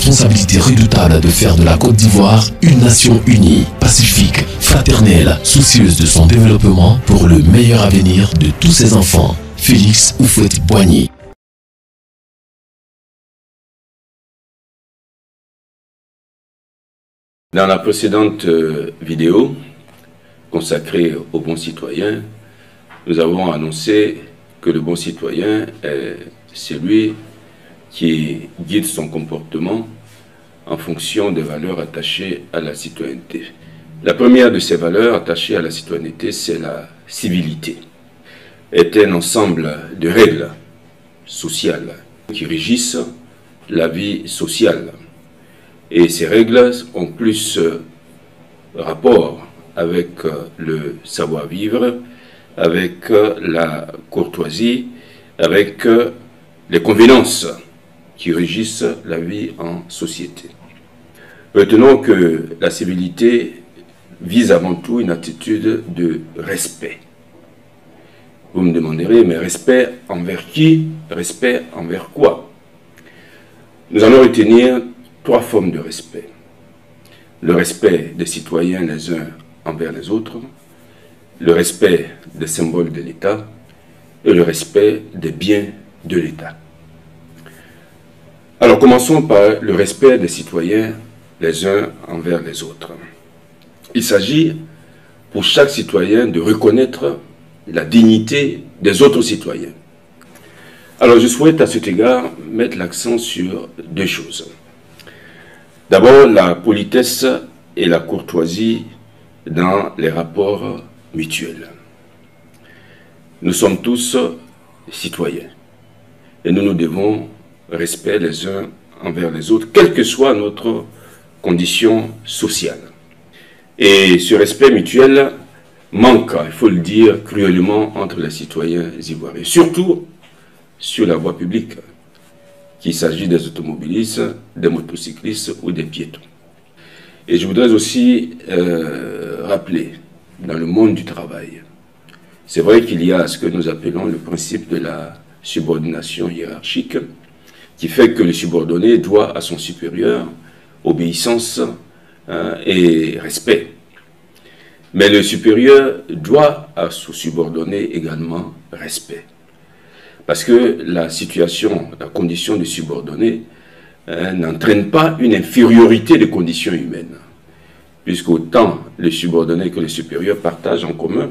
responsabilité redoutable de faire de la Côte d'Ivoire une nation unie, pacifique, fraternelle, soucieuse de son développement pour le meilleur avenir de tous ses enfants. Félix Houphouët-Boigny. Dans la précédente vidéo consacrée aux bons citoyens, nous avons annoncé que le bon citoyen est celui qui guide son comportement en fonction des valeurs attachées à la citoyenneté. La première de ces valeurs attachées à la citoyenneté, c'est la civilité. Est un ensemble de règles sociales qui régissent la vie sociale. Et ces règles ont plus rapport avec le savoir-vivre, avec la courtoisie, avec les convenances qui régissent la vie en société. Retenons que la civilité vise avant tout une attitude de respect. Vous me demanderez, mais respect envers qui? Respect envers quoi? Nous allons retenir trois formes de respect. Le respect des citoyens les uns envers les autres, le respect des symboles de l'État et le respect des biens de l'État. Alors commençons par le respect des citoyens les uns envers les autres. Il s'agit pour chaque citoyen de reconnaître la dignité des autres citoyens. Alors je souhaite à cet égard mettre l'accent sur deux choses. D'abord, la politesse et la courtoisie dans les rapports mutuels. Nous sommes tous citoyens et nous nous devons respect les uns envers les autres, quelle que soit notre condition sociale. Et ce respect mutuel manque, il faut le dire, cruellement entre les citoyens ivoiriens, surtout sur la voie publique, qu'il s'agit des automobilistes, des motocyclistes ou des piétons. Et je voudrais aussi rappeler, dans le monde du travail, c'est vrai qu'il y a ce que nous appelons le principe de la subordination hiérarchique, qui fait que le subordonné doit à son supérieur obéissance et respect. Mais le supérieur doit à son subordonné également respect. Parce que la situation, la condition du subordonné n'entraîne pas une infériorité des conditions humaines. Puisqu'autant le subordonné que le supérieur partagent en commun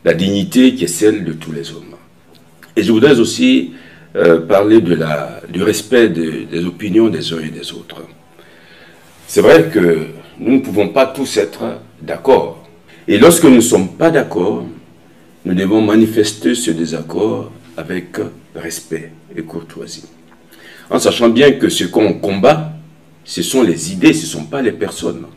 la dignité qui est celle de tous les hommes. Et je voudrais aussi parler du respect des opinions des uns et des autres. C'est vrai que nous ne pouvons pas tous être d'accord. Et lorsque nous ne sommes pas d'accord, nous devons manifester ce désaccord avec respect et courtoisie. En sachant bien que ce qu'on combat, ce sont les idées, ce ne sont pas les personnes.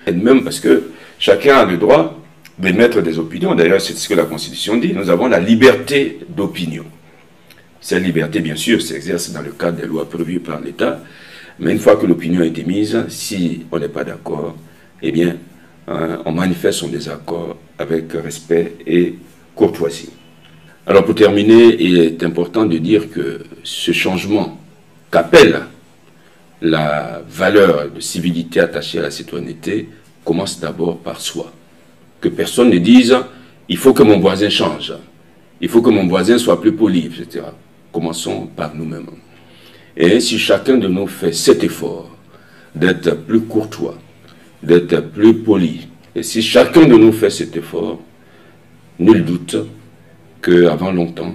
Et même parce que chacun a le droit d'émettre des opinions. D'ailleurs, c'est ce que la Constitution dit. Nous avons la liberté d'opinion. Cette liberté, bien sûr, s'exerce dans le cadre des lois prévues par l'État. Mais une fois que l'opinion a été mise, si on n'est pas d'accord, eh bien, on manifeste son désaccord avec respect et courtoisie. Alors pour terminer, il est important de dire que ce changement qu'appelle la valeur de civilité attachée à la citoyenneté commence d'abord par soi. Que personne ne dise « il faut que mon voisin change », « il faut que mon voisin soit plus poli », etc. Commençons par nous-mêmes. Et si chacun de nous fait cet effort d'être plus courtois, d'être plus poli, et si chacun de nous fait cet effort, nul doute qu'avant longtemps,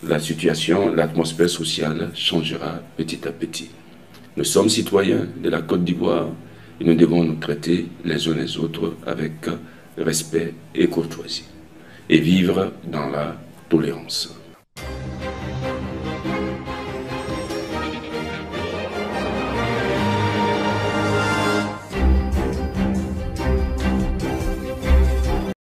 la situation, l'atmosphère sociale changera petit à petit. Nous sommes citoyens de la Côte d'Ivoire et nous devons nous traiter les uns les autres avec respect et courtoisie et vivre dans la tolérance.